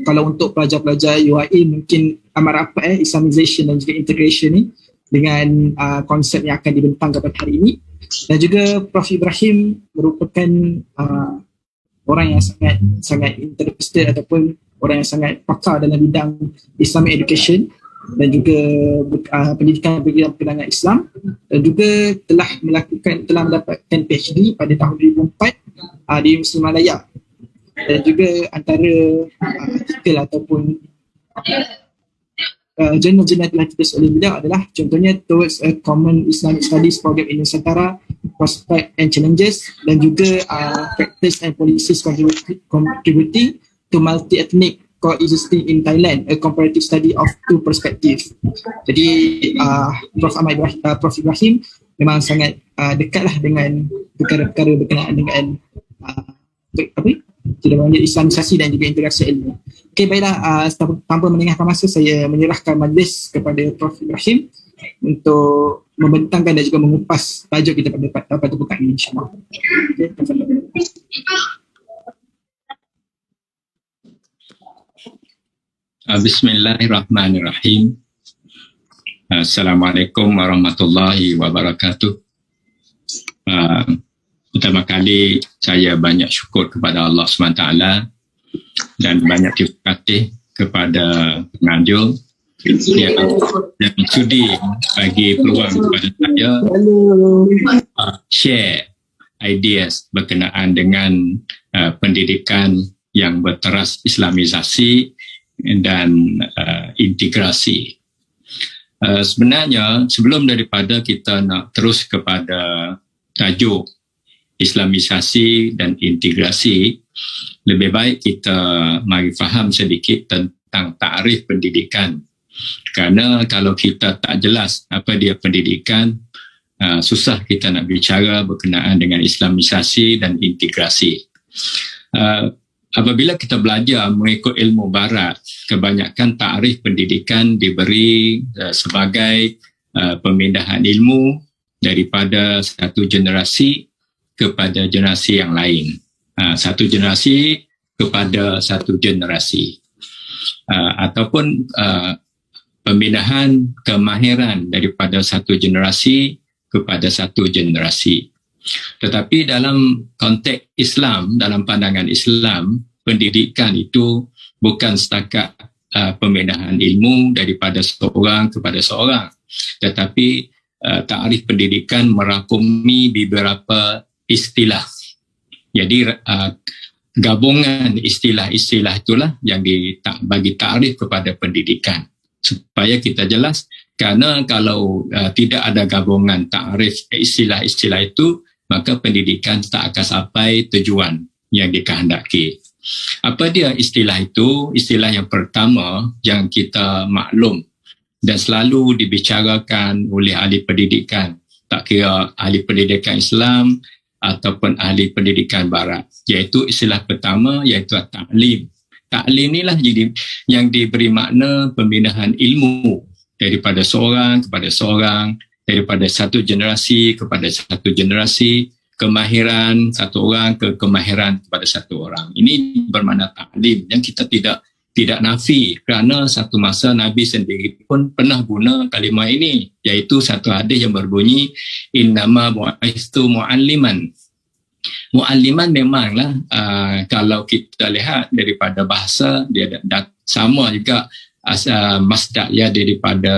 kalau untuk pelajar-pelajar UIA mungkin amat rapat Islamization dan juga integration ni dengan konsep yang akan dibentangkan pada hari ini. Dan juga Prof Ibrahim merupakan orang yang sangat interested ataupun orang yang sangat pakar dalam bidang Islamic education dan juga pendidikan bagi penanganan Islam, dan juga telah mendapatkan PhD pada tahun 2004 di Muslim Malaya. Dan juga antara artikel ataupun jurnal-jurnal telah ditulis oleh beliau adalah contohnya Towards a Common Islamic Studies Program in Nusantara, Prospect and Challenges, dan juga Practice and Policies Contributing to Multi-Ethnic Coexisting in Thailand, a Comparative Study of Two Perspectives. Jadi Prof Ibrahim memang sangat dekatlah dengan perkara-perkara berkenaan dengan tidak banyak Islamisasi dan juga integrasi ilmu. Okey, baiklah, tanpa melengahkan masa, saya menyerahkan majlis kepada Prof Ibrahim untuk membentangkan dan juga mengupas tajuk kita pada pekan ini, insyaAllah. Okay, Bismillahirrahmanirrahim. Assalamualaikum warahmatullahi wabarakatuh. Pertama kali saya banyak syukur kepada Allah SWT dan banyak terima kasih kepada penganjur yang sudi bagi peluang kepada saya share ideas berkenaan dengan pendidikan yang berteras Islamisasi dan integrasi. Sebenarnya sebelum daripada kita nak terus kepada tajuk Islamisasi dan integrasi, lebih baik kita mari faham sedikit tentang takrif pendidikan. Kerana kalau kita tak jelas apa dia pendidikan, susah kita nak bicara berkenaan dengan Islamisasi dan integrasi. Apabila kita belajar mengikut ilmu barat, kebanyakan takrif pendidikan diberi sebagai pemindahan ilmu daripada satu generasi kepada generasi yang lain. Satu generasi kepada satu generasi. Ataupun pemindahan kemahiran daripada satu generasi kepada satu generasi. Tetapi dalam konteks Islam, dalam pandangan Islam, pendidikan itu bukan setakat pemindahan ilmu daripada seorang kepada seorang. Tetapi takrif pendidikan merangkumi beberapa istilah. Jadi gabungan istilah-istilah itulah yang bagi takrif kepada pendidikan. Supaya kita jelas, kerana kalau tidak ada gabungan takrif istilah-istilah itu, maka pendidikan tak akan sampai tujuan yang dikehendaki. Apa dia istilah itu? Istilah yang pertama yang kita maklum dan selalu dibicarakan oleh ahli pendidikan, tak kira ahli pendidikan Islam ataupun ahli pendidikan barat, iaitu istilah pertama iaitu ta'lim. Ta'lim inilah yang diberi makna pemindahan ilmu daripada seorang kepada seorang, daripada satu generasi kepada satu generasi, kemahiran satu orang ke kemahiran kepada satu orang. Ini bermakna ta'lim yang kita tidak nafi, kerana satu masa Nabi sendiri pun pernah guna kalimah ini, iaitu satu hadis yang berbunyi innama bu'istu mu'alliman. Mu'alliman memanglah kalau kita lihat daripada bahasa dia sama juga masdarnya daripada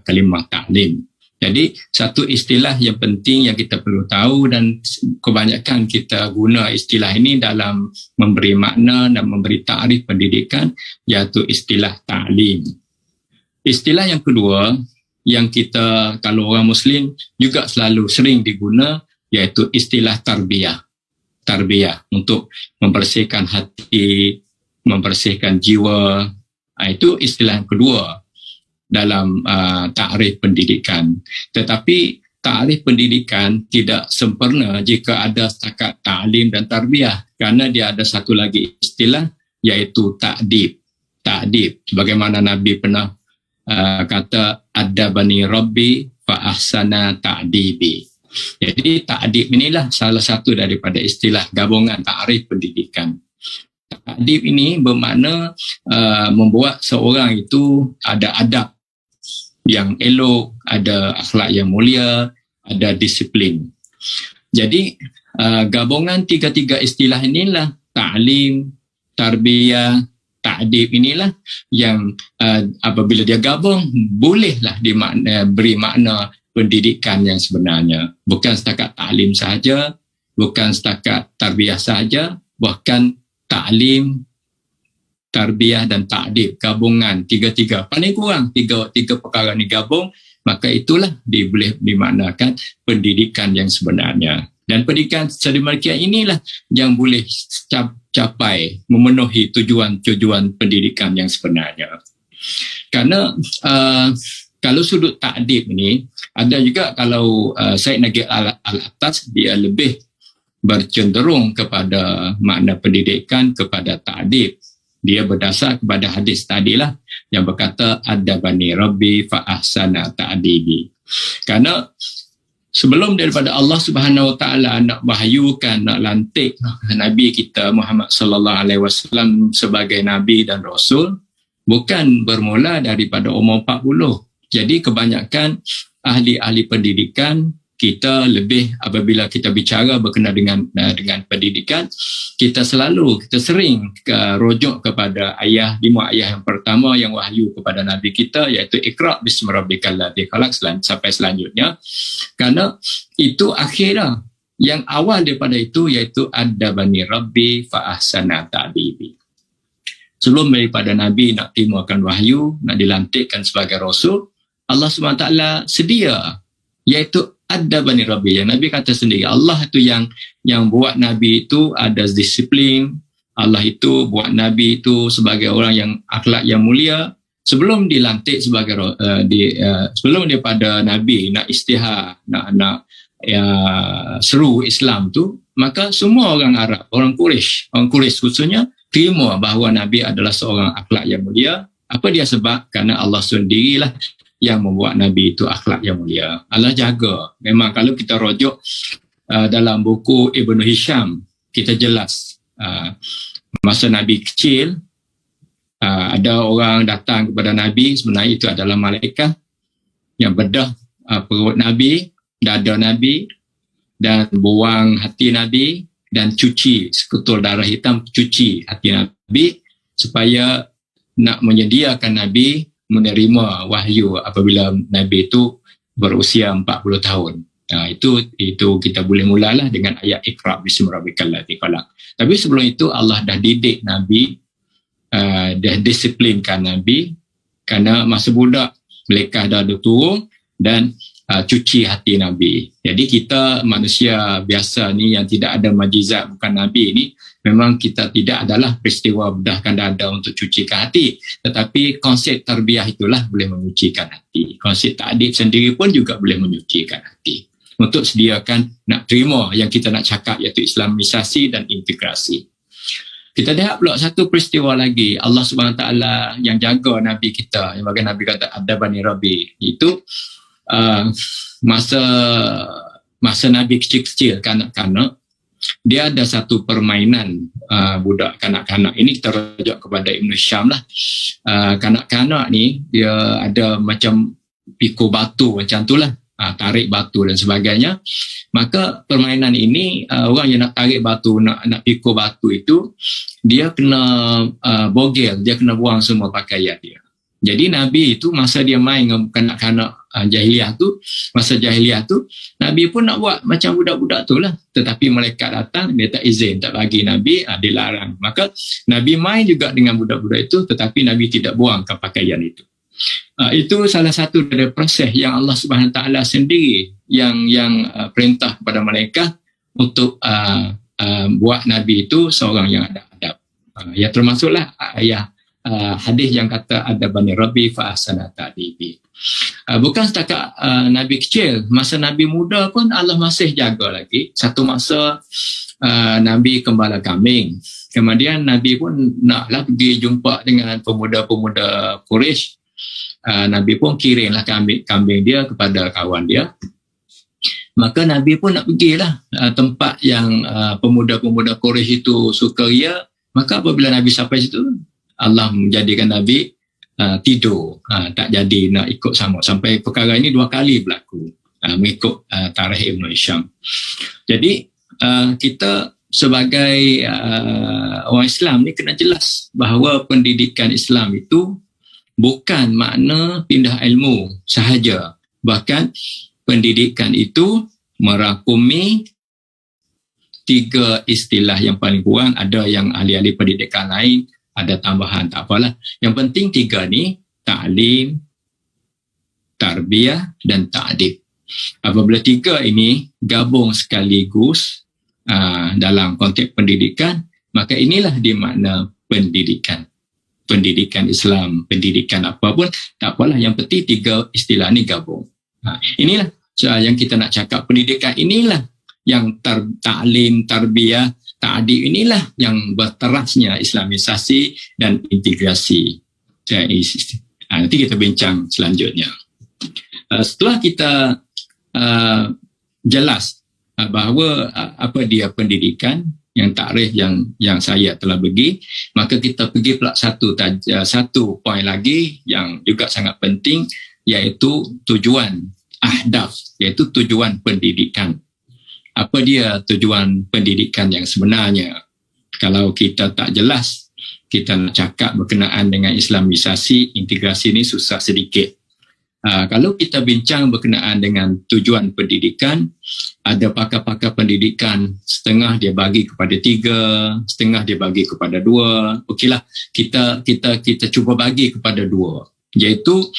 kalimah ta'lim. Jadi satu istilah yang penting yang kita perlu tahu, dan kebanyakan kita guna istilah ini dalam memberi makna dan memberi takrif pendidikan, iaitu istilah ta'lim. Istilah yang kedua yang kita kalau orang Muslim juga selalu sering diguna, iaitu istilah tarbiyah. Tarbiyah untuk membersihkan hati, membersihkan jiwa. Itu istilah yang kedua dalam takrif pendidikan. Tetapi takrif pendidikan tidak sempurna jika ada setakat ta'lim dan tarbiyah, kerana dia ada satu lagi istilah, iaitu ta'dib. Ta'dib, bagaimana Nabi pernah kata adabani rabbi fa ahsana ta'dibi. Jadi ta'dib inilah salah satu daripada istilah gabungan takrif pendidikan. Ta'dib ini bermakna membuat seorang itu ada adab yang elok, ada akhlak yang mulia, ada disiplin. Jadi gabungan tiga-tiga istilah inilah, ta'lim, tarbiyah, ta'dib inilah yang apabila dia gabung bolehlah beri makna pendidikan yang sebenarnya. Bukan setakat ta'lim sahaja, bukan setakat tarbiyah sahaja, bahkan ta'lim, tarbiyah dan ta'dib, gabungan tiga-tiga. Paling kurang tiga perkara ni gabung, maka itulah boleh dimaknakan pendidikan yang sebenarnya. Dan pendidikan sedemikian inilah yang boleh capai, memenuhi tujuan pendidikan yang sebenarnya. Karena kalau sudut ta'dib ni, ada juga kalau Syed Nagib Al-Atas, dia lebih bercenderung kepada makna pendidikan kepada ta'dib. Dia berdasar kepada hadis tadilah yang berkata adabani rabbi fa ahsana ta'dibi. Karena sebelum daripada Allah Subhanahu Wa Taala nak wahyukan, nak lantik Nabi kita Muhammad sallallahu alaihi wasallam sebagai nabi dan rasul, bukan bermula daripada umur 40. Jadi kebanyakan ahli-ahli pendidikan kita lebih, apabila kita bicara berkenaan dengan pendidikan, kita sering rujuk kepada 5 ayat yang pertama yang wahyu kepada Nabi kita, iaitu Iqra' bismi rabbikal ladzi khalaq sampai selanjutnya. Karena itu akhirnya, yang awal daripada itu iaitu adabani rabbi fa ahsana ta'dibi. Sebelum daripada Nabi nak timukan wahyu, nak dilantikkan sebagai rasul, Allah SWT sedia, iaitu adabani rabbi. Yang Nabi kata sendiri, Allah itu yang buat Nabi itu ada disiplin. Allah itu buat Nabi itu sebagai orang yang akhlak yang mulia. Sebelum dilantik sebagai sebelum daripada Nabi nak istihar, nak seru Islam tu, maka semua orang Arab, orang Quraisy khususnya terima bahawa Nabi adalah seorang akhlak yang mulia. Apa dia sebab? Karena Allah sendirilah yang membuat Nabi itu akhlak yang mulia. Allah jaga. Memang kalau kita rujuk dalam buku Ibnu Hisham, kita jelas masa Nabi kecil, ada orang datang kepada Nabi, sebenarnya itu adalah malaikat yang bedah perut Nabi, dada Nabi, dan buang hati Nabi, dan cuci sekutul darah hitam, cuci hati Nabi supaya nak menyediakan Nabi menerima wahyu apabila Nabi itu berusia 40 tahun. Itu kita boleh mulalah dengan ayat Iqra' bismi rabbikal ladzi khalaq. Tapi sebelum itu Allah dah didik Nabi, dah disiplinkan Nabi, kerana masa budak melekah dah turun dan cuci hati Nabi. Jadi kita manusia biasa ni yang tidak ada mukjizat, bukan Nabi ni, memang kita tidak adalah peristiwa bedahkan dada untuk cucikan hati. Tetapi konsep tarbiyah itulah boleh menyucikan hati. Konsep ta'dib sendiri pun juga boleh menyucikan hati. Untuk sediakan nak terima yang kita nak cakap, iaitu Islamisasi dan integrasi. Kita lihat pula satu peristiwa lagi. Allah SWT yang jaga Nabi kita, yang bagi Nabi kata adabani rabbi, itu masa Nabi kecil-kecil, kanak-kanak, dia ada satu permainan budak kanak-kanak. Ini kita rujuk kepada Ibn Syam lah. Kanak-kanak ni dia ada macam pikul batu macam tu lah, tarik batu dan sebagainya. Maka permainan ini, orang yang nak tarik batu, nak pikul batu itu, dia kena bogel, dia kena buang semua pakaian dia. Jadi Nabi itu masa dia main dengan kanak-kanak masa jahiliah tu, Nabi pun nak buat macam budak-budak tu lah. Tetapi malaikat datang, dia tak izin, tak bagi Nabi, dilarang. Maka Nabi main juga dengan budak-budak itu, tetapi Nabi tidak buangkan pakaian itu. Itu salah satu dari proses yang Allah Subhanahu Wa Taala sendiri yang perintah kepada malaikat untuk buat Nabi itu seorang yang ada adab. Ya, termasuklah ayat hadis yang kata adabani rabbi fa ahsana ta'dibi. Bukan setakat Nabi kecil, masa Nabi muda pun Allah masih jaga lagi. Satu masa Nabi gembala kambing. Kemudian Nabi pun naklah pergi jumpa dengan pemuda-pemuda Quraisy. Nabi pun kirimlah kambing dia kepada kawan dia. Maka Nabi pun nak pergilah tempat yang pemuda-pemuda Quraisy itu sukaria. Maka apabila Nabi sampai situ, Allah menjadikan Nabi tidur, tak jadi nak ikut sama. Sampai perkara ini 2 kali berlaku mengikut tarikh Ibn Hisham. Jadi kita sebagai orang Islam ni kena jelas bahawa pendidikan Islam itu bukan makna pindah ilmu sahaja. Bahkan pendidikan itu merangkumi 3 istilah yang paling kurang. Ada yang ahli-ahli pendidikan lain ada tambahan, tak apalah. Yang penting 3 ni, ta'lim, tarbiyah dan ta'dib. Apabila 3 ini gabung sekaligus dalam konteks pendidikan, maka inilah dimakna pendidikan. Pendidikan Islam, pendidikan apa pun, tak apalah. Yang penting 3 istilah ni gabung. Inilah yang kita nak cakap. Pendidikan inilah yang ta'lim, tarbiyah, ta'dib, inilah yang berterasnya Islamisasi dan integrasi. Nanti kita bincang selanjutnya. Setelah kita jelas bahawa apa dia pendidikan, yang takrif yang saya telah bagi, maka kita pergi pula satu poin lagi yang juga sangat penting, iaitu tujuan, ahdaf, iaitu tujuan pendidikan. Apa dia tujuan pendidikan yang sebenarnya? Kalau kita tak jelas, kita nak cakap berkenaan dengan Islamisasi, integrasi ni susah sedikit. Kalau kita bincang berkenaan dengan tujuan pendidikan, ada pakar-pakar pendidikan, setengah dia bagi kepada 3, setengah dia bagi kepada 2. Okeylah, kita cuba bagi kepada 2, iaitu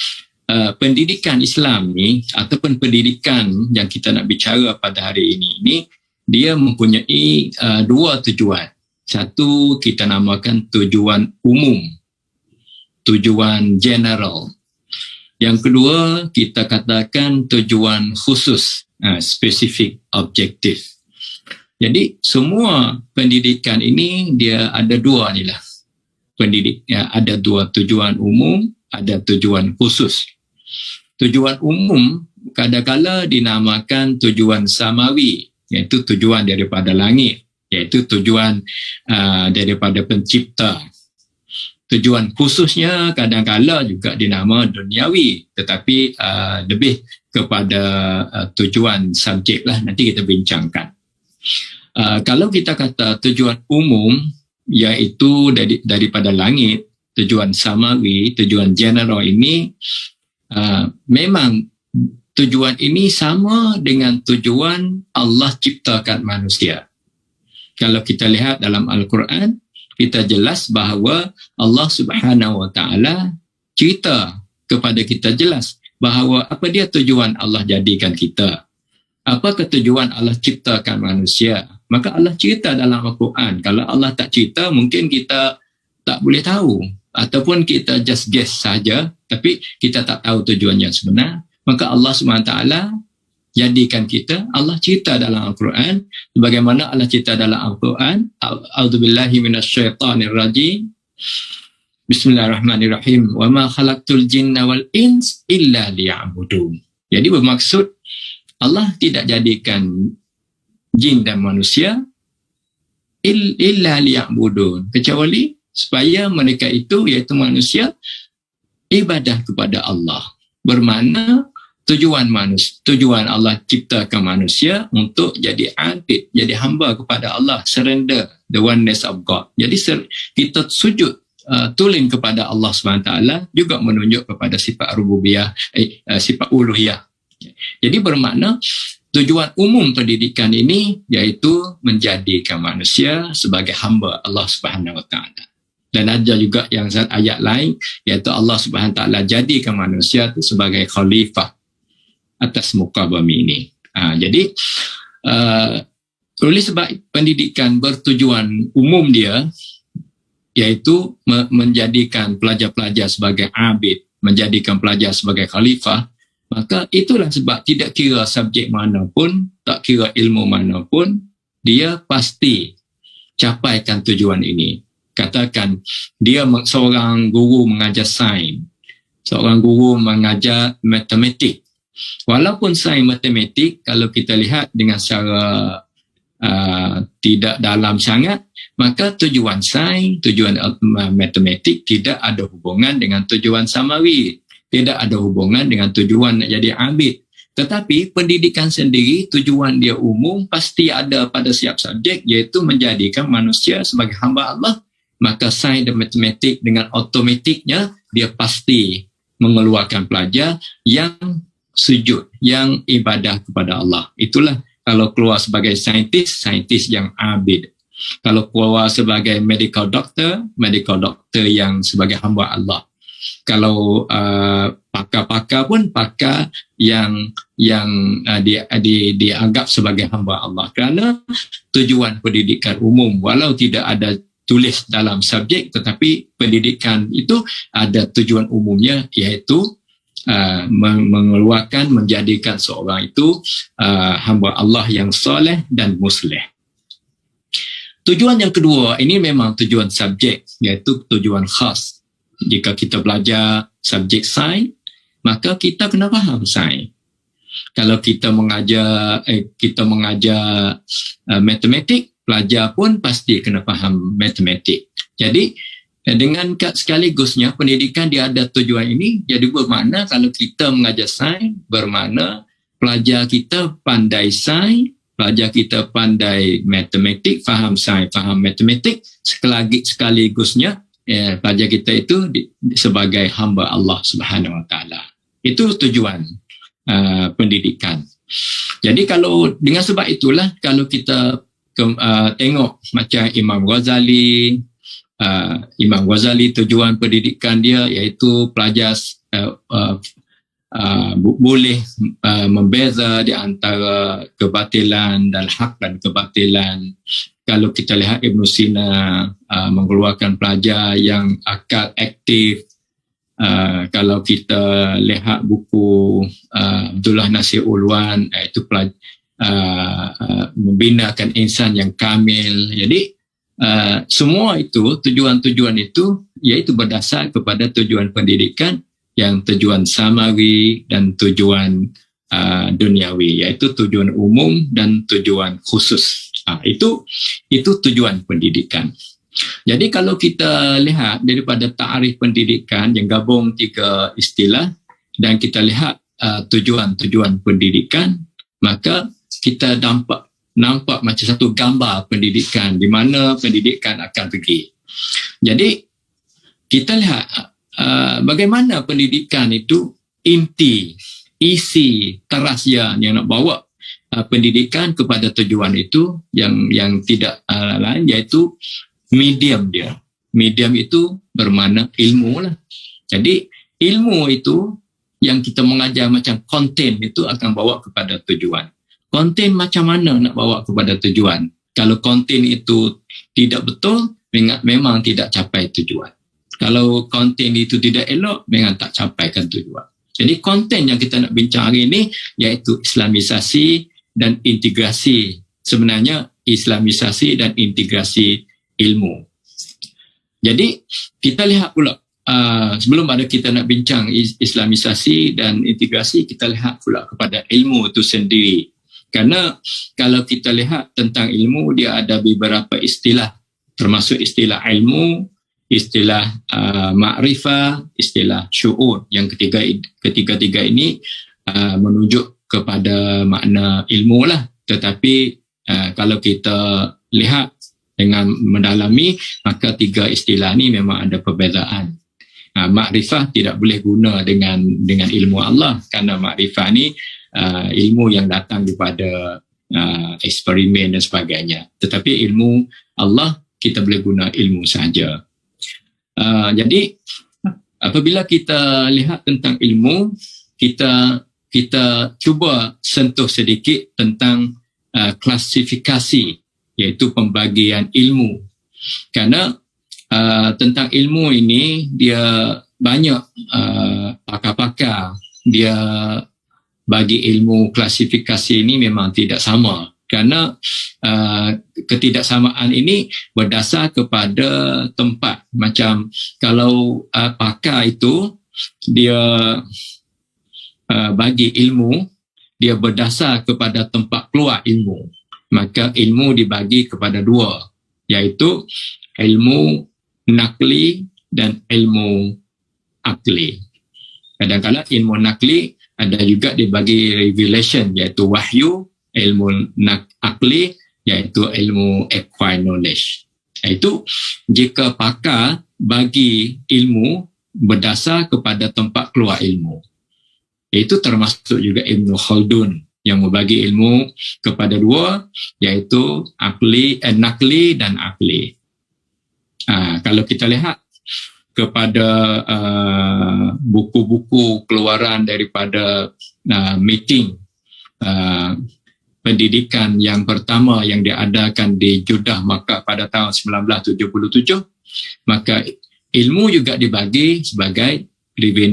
pendidikan Islam ni ataupun pendidikan yang kita nak bicara pada hari ini dia mempunyai 2 tujuan. Satu kita namakan tujuan umum, tujuan general. Yang kedua kita katakan tujuan khusus, specific objective. Jadi semua pendidikan ini dia ada 2 ni lah. Ada 2 tujuan umum, ada tujuan khusus. Tujuan umum kadang-kala dinamakan tujuan samawi, iaitu tujuan daripada langit, iaitu tujuan daripada pencipta. Tujuan khususnya kadang-kala juga dinama duniawi, tetapi lebih kepada tujuan subjek lah, nanti kita bincangkan. Kalau kita kata tujuan umum, iaitu daripada langit, tujuan samawi, tujuan general ini, memang tujuan ini sama dengan tujuan Allah ciptakan manusia. Kalau kita lihat dalam Al-Quran, kita jelas bahawa Allah Subhanahu Wa Taala cerita kepada kita jelas bahawa apa dia tujuan Allah jadikan kita. Apa tujuan Allah ciptakan manusia? Maka Allah cerita dalam Al-Quran. Kalau Allah tak cerita, mungkin kita tak boleh tahu. Ataupun kita just guess saja, tapi kita tak tahu tujuan yang sebenar. Maka Allah SWT jadikan kita, Allah cerita dalam Al-Quran, bagaimana Allah cerita dalam Al-Quran, A'udzubillahi minasyaitanirrajim, Bismillahirrahmanirrahim, wa ma khalaqtul jinna wal ins illa liya'budun. Jadi bermaksud Allah tidak jadikan jin dan manusia illa liya'budun, kecuali supaya mereka itu, iaitu manusia, ibadah kepada Allah. Bermakna tujuan Allah ciptakan manusia untuk jadi abid, jadi hamba kepada Allah, surrender the oneness of God. Jadi kita sujud, tulen kepada Allah SWT, juga menunjuk kepada sifat rububiyah, sifat uluhiyah. Jadi bermakna tujuan umum pendidikan ini iaitu menjadikan manusia sebagai hamba Allah Subhanahu Wa Taala. Dan ada juga yang ayat lain, iaitu Allah Subhanahu Wa Taala jadikan manusia itu sebagai khalifah atas muka bumi ini. Jadi oleh sebab pendidikan bertujuan umum dia, iaitu menjadikan pelajar-pelajar sebagai abid, menjadikan pelajar sebagai khalifah, maka itulah sebab tidak kira subjek manapun, tak kira ilmu manapun, dia pasti capaikan tujuan ini. Katakan dia seorang guru mengajar sains, seorang guru mengajar matematik. Walaupun sains matematik, kalau kita lihat dengan secara tidak dalam sangat, maka tujuan sains, tujuan matematik tidak ada hubungan dengan tujuan samawi, tidak ada hubungan dengan tujuan nak jadi abid. Tetapi pendidikan sendiri tujuan dia umum, pasti ada pada setiap subjek, iaitu menjadikan manusia sebagai hamba Allah. Maka sains dan matematik dengan automatiknya dia pasti mengeluarkan pelajar yang sujud, yang ibadah kepada Allah. Itulah kalau keluar sebagai saintis yang abid. Kalau keluar sebagai medical doctor yang sebagai hamba Allah. Kalau pakar-pakar pun pakar yang dianggap sebagai hamba Allah. Kerana tujuan pendidikan umum, walau tidak ada tulis dalam subjek, tetapi pendidikan itu ada tujuan umumnya, iaitu menjadikan seorang itu hamba Allah yang soleh dan musleh. Tujuan yang kedua, ini memang tujuan subjek, iaitu tujuan khas. Jika kita belajar subjek sains, maka kita kena faham sains. Kalau kita mengajar matematik, pelajar pun pasti kena faham matematik. Jadi dengan sekaligusnya pendidikan dia ada tujuan ini, jadi bermakna kalau kita mengajar sains, bermakna pelajar kita pandai sains, pelajar kita pandai matematik, faham sains, faham matematik, sekaligusnya pelajar kita itu sebagai hamba Allah Subhanahu Wa Taala. Itu tujuan pendidikan. Jadi kalau dengan sebab itulah kalau kita tengok macam Imam Ghazali, tujuan pendidikan dia iaitu pelajar boleh membeza di antara kebatilan dan hak dan kebatilan. Kalau kita lihat Ibn Sina mengeluarkan pelajar yang akal aktif. Kalau kita lihat buku Abdullah Nasir Ulwan, itu membinakan insan yang kamil. Jadi semua itu, tujuan-tujuan itu iaitu berdasar kepada tujuan pendidikan yang tujuan samawi dan tujuan duniawi, iaitu tujuan umum dan tujuan khusus. Itu tujuan pendidikan. Jadi kalau kita lihat daripada ta'arif pendidikan yang gabung 3 istilah dan kita lihat tujuan-tujuan pendidikan, maka kita nampak macam satu gambar pendidikan di mana pendidikan akan pergi. Jadi kita lihat bagaimana pendidikan itu isi terasian yang nak bawa pendidikan kepada tujuan itu yang tidak lain, iaitu medium dia. Medium itu bermakna ilmu lah. Jadi ilmu itu yang kita mengajar macam konten itu akan bawa kepada tujuan. Konten macam mana nak bawa kepada tujuan? Kalau konten itu tidak betul, memang tidak capai tujuan. Kalau konten itu tidak elok, memang tak capaikan tujuan. Jadi konten yang kita nak bincang hari ini iaitu Islamisasi dan integrasi. Sebenarnya Islamisasi dan integrasi ilmu. Jadi kita lihat pula, sebelum ada kita nak bincang Islamisasi dan integrasi, kita lihat pula kepada ilmu itu sendiri. Karena kalau kita lihat tentang ilmu, dia ada beberapa istilah, termasuk istilah ilmu, istilah ma'rifah, istilah syu'ur. Yang ketiga-tiga ini menunjuk kepada makna ilmu lah. Tetapi kalau kita lihat dengan mendalami, maka 3 istilah ni memang ada perbezaan. Ma'rifah tidak boleh guna dengan ilmu Allah, kerana ma'rifah ni ilmu yang datang daripada eksperimen dan sebagainya. Tetapi ilmu Allah kita boleh guna ilmu saja. Jadi apabila kita lihat tentang ilmu, kita cuba sentuh sedikit tentang klasifikasi, iaitu pembagian ilmu. Kerana tentang ilmu ini dia banyak pakar-pakar, dia bagi ilmu klasifikasi ini memang tidak sama. Kerana ketidaksamaan ini berdasar kepada tempat. Macam kalau pakar itu dia bagi ilmu, dia berdasar kepada tempat keluar ilmu. maka ilmu dibagi kepada dua, iaitu ilmu nakli dan ilmu akli. Kadang-kadang ilmu nakli ada juga dibagi revelation, iaitu wahyu. Ilmu akli iaitu ilmu acquired knowledge. Iaitu jika pakar bagi ilmu berdasar kepada tempat keluar ilmu. Itu termasuk juga Ibn Khaldun yang membagi ilmu kepada dua, iaitu nakli dan akli. Kalau kita lihat kepada buku-buku keluaran daripada meeting pendidikan yang pertama yang diadakan di Jeddah, Makkah pada tahun 1977, maka ilmu juga dibagi sebagai revealed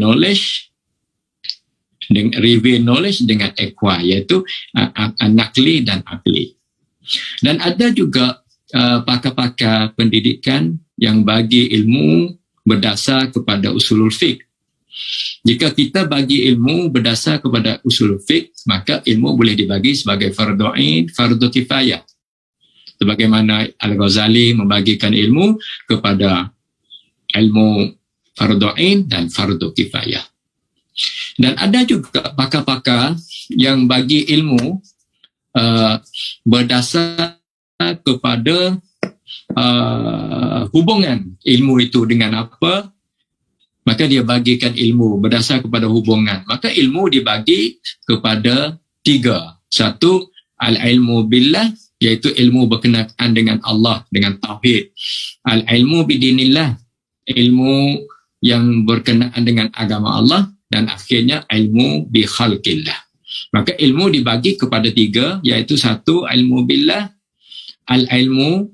knowledge dengan acquire, iaitu nakli dan akli. Dan ada juga pakar-pakar pendidikan yang bagi ilmu berdasar kepada usulul fiqh. Jika kita bagi ilmu berdasar kepada usulul fiqh, maka ilmu boleh dibagi sebagai fardu ain, fardu kifayah. Sebagaimana Al-Ghazali membagikan ilmu kepada ilmu fardu ain dan fardu kifayah. Dan ada juga pakar-pakar yang bagi ilmu berdasar kepada hubungan ilmu itu dengan apa, maka dia bagikan ilmu berdasar kepada hubungan. Maka ilmu dibagi kepada tiga. Satu, al-ilmu billah, iaitu ilmu berkenaan dengan Allah, dengan tauhid. Al-ilmu bidinillah, ilmu yang berkenaan dengan agama Allah. Dan akhirnya ilmu bi khalqillah. Maka ilmu dibagi kepada tiga, iaitu satu, ilmu billah, al-ilmu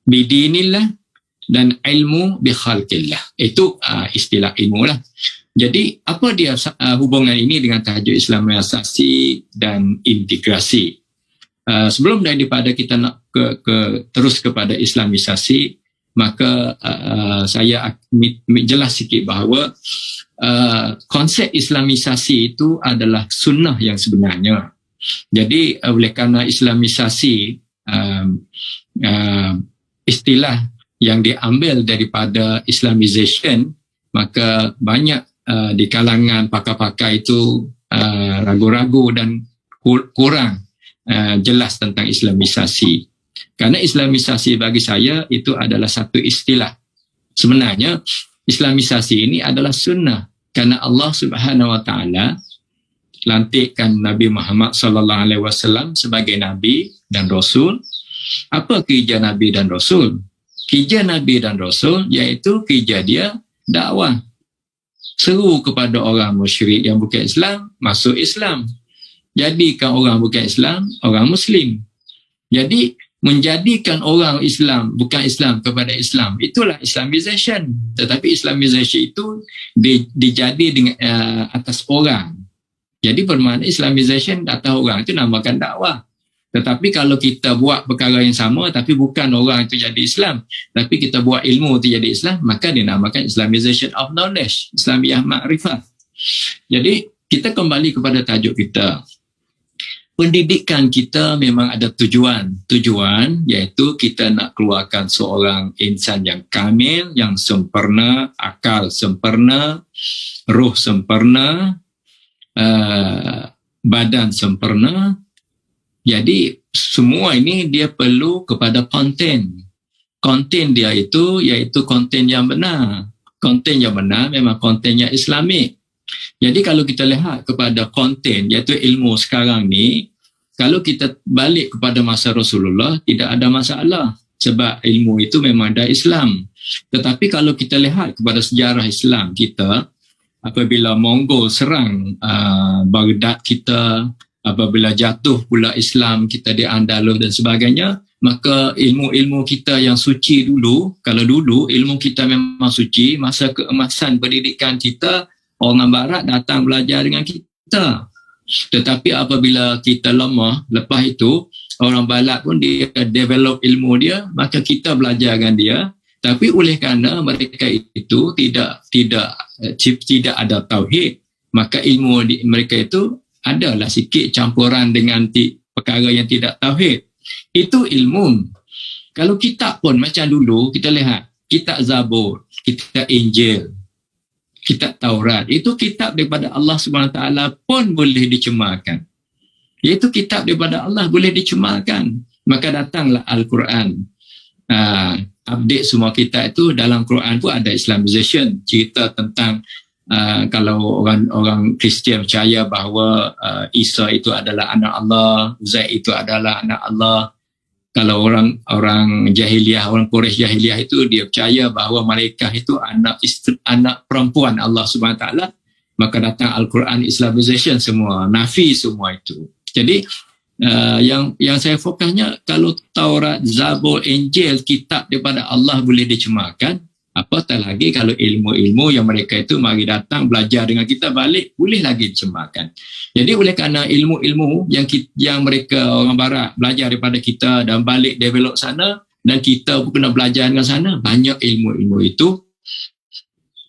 bidinillah, dan ilmu bi khalqillah. Itu istilah ilmu lah. Jadi apa dia hubungan ini dengan tajuk Islamisasi dan integrasi? Sebelum daripada kita nak terus kepada Islamisasi, maka saya jelas sikit bahawa konsep Islamisasi itu adalah sunnah yang sebenarnya. Jadi oleh kerana Islamisasi istilah yang diambil daripada Islamization, maka banyak di kalangan pakar-pakar itu ragu-ragu dan kurang jelas tentang Islamisasi. Kerana Islamisasi bagi saya itu adalah satu istilah. Sebenarnya Islamisasi ini adalah sunnah, kerana Allah Subhanahu Wa Taala lantikkan Nabi Muhammad sallallahu alaihi wasallam sebagai nabi dan rasul. Apa kerja nabi dan rasul? Kerja nabi dan rasul iaitu kerja dia dakwah. Seru kepada orang musyrik yang bukan Islam masuk Islam. Jadikan orang bukan Islam orang Muslim. Jadi menjadikan orang Islam bukan Islam kepada Islam, itulah Islamization. Tetapi Islamization itu dijadi dengan atas orang. Jadi bermakna Islamization atas orang itu namakan dakwah. Tetapi kalau kita buat perkara yang sama tapi bukan orang itu jadi Islam, tapi kita buat ilmu itu jadi Islam, maka dinamakan Islamization of knowledge, Islamiyah ma'rifah. Jadi kita kembali kepada tajuk kita. Pendidikan kita memang ada tujuan. Tujuan iaitu kita nak keluarkan seorang insan yang kamil, yang sempurna, akal sempurna, roh sempurna, badan sempurna. Jadi semua ini dia perlu kepada konten. Konten dia itu iaitu konten yang benar. Konten yang benar memang kontennya Islamik. Jadi kalau kita lihat kepada konten iaitu ilmu sekarang ni, kalau kita balik kepada masa Rasulullah tidak ada masalah sebab ilmu itu memang ada Islam. Tetapi kalau kita lihat kepada sejarah Islam kita, apabila Mongol serang Baghdad kita, apabila jatuh pula Islam kita di Andalus dan sebagainya, maka ilmu-ilmu kita yang suci dulu, kalau dulu ilmu kita memang suci, masa keemasan pendidikan kita, orang Barat datang belajar dengan kita. Tetapi apabila kita lemah, lepas itu orang Barat pun dia develop ilmu dia, maka kita belajar dengan dia. Tapi oleh kerana mereka itu tidak ada tauhid, maka ilmu mereka itu adalah sikit campuran dengan perkara yang tidak tauhid. Itu ilmu. Kalau kitab pun macam dulu, kita lihat kitab Zabur, kitab Injil, kitab Taurat, itu kitab daripada Allah SWT pun boleh dicemarkan. Iaitu kitab daripada Allah boleh dicemarkan. Maka datanglah Al-Quran. Update semua kitab itu. Dalam Quran pun ada Islamization, cerita tentang kalau orang Kristian percaya bahawa Isa itu adalah anak Allah, Uzair itu adalah anak Allah. Kalau orang jahiliah, orang Quraisy jahiliah itu dia percaya bahawa malaikat itu anak perempuan Allah SWT, maka datang Al-Quran Islamization semua, nafi semua itu. Jadi yang saya fokusnya, kalau Taurat, Zabur, Injil, kitab daripada Allah boleh dicemarkan, apatah lagi kalau ilmu-ilmu yang mereka itu mari datang belajar dengan kita balik, boleh lagi dicemarkan. Jadi oleh kerana ilmu-ilmu yang mereka orang barat belajar daripada kita dan balik develop sana, dan kita pun kena belajar dengan sana, banyak ilmu-ilmu itu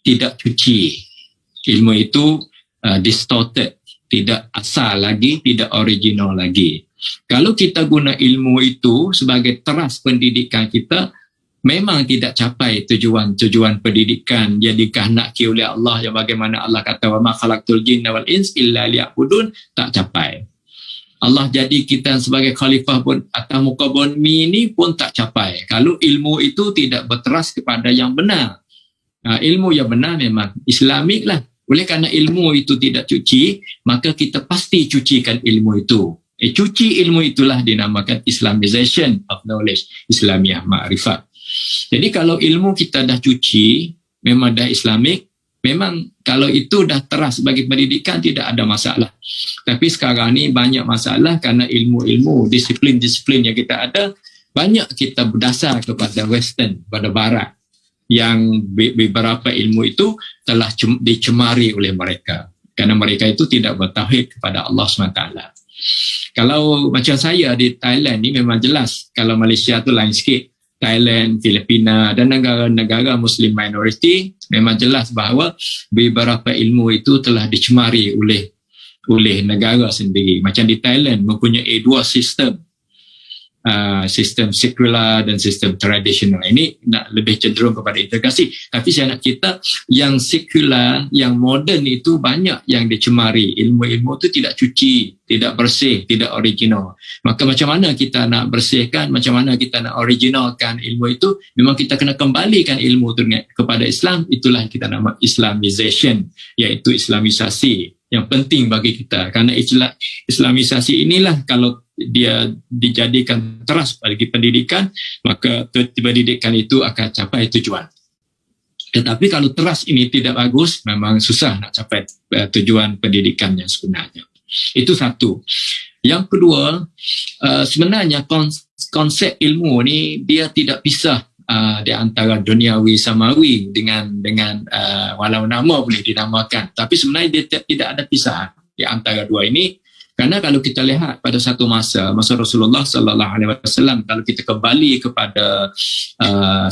tidak cuci. Ilmu itu distorted, tidak asal lagi, tidak original lagi. Kalau kita guna ilmu itu sebagai teras pendidikan kita, memang tidak capai tujuan pendidikan yang dikehendaki oleh Allah, yang bagaimana Allah kata wa ma khalaqtul jinna wal ins illa liya'budun, tak capai. Allah jadi kita sebagai khalifah pun atas muka bumi ini pun tak capai kalau ilmu itu tidak berteras kepada yang benar. Ilmu yang benar memang Islamik lah. Oleh kerana ilmu itu tidak cuci, maka kita pasti cucikan ilmu itu. Cuci ilmu itulah dinamakan Islamization of knowledge, Islamiah Ma'rifat. Jadi kalau ilmu kita dah cuci, memang dah Islamik, memang kalau itu dah teras sebagai pendidikan tidak ada masalah. Tapi sekarang ni banyak masalah kerana ilmu-ilmu, disiplin-disiplin yang kita ada, banyak kita berdasar kepada Western, pada Barat, yang beberapa ilmu itu telah dicemari oleh mereka. Kerana mereka itu tidak bertauhid kepada Allah SWT. Kalau macam saya di Thailand ni memang jelas, kalau Malaysia tu lain sikit. Thailand, Filipina dan negara-negara Muslim minority, memang jelas bahawa beberapa ilmu itu telah dicemari oleh negara sendiri. Macam di Thailand mempunyai dua sistem, sistem sekular dan sistem tradisional. Ini nak lebih cenderung kepada integrasi. Tapi saya nak cerita yang sekular, yang moden itu banyak yang dicemari. Ilmu-ilmu itu tidak cuci, tidak bersih, tidak original. Maka macam mana kita nak bersihkan, macam mana kita nak originalkan ilmu itu, memang kita kena kembalikan ilmu itu kepada Islam. Itulah yang kita nama Islamization, iaitu Islamisasi yang penting bagi kita. Kerana Islamisasi inilah kalau dia dijadikan teras bagi pendidikan, maka pendidikan itu akan capai tujuan. Tetapi kalau teras ini tidak bagus, memang susah nak capai tujuan pendidikan yang sebenarnya. Itu satu. Yang kedua, sebenarnya konsep ilmu ni dia tidak pisah di antara duniawi samawi dengan walau nama boleh dinamakan, tapi sebenarnya dia tidak ada pisahan di antara dua ini. Kerana kalau kita lihat pada satu masa Rasulullah sallallahu alaihi wasallam, kalau kita kembali kepada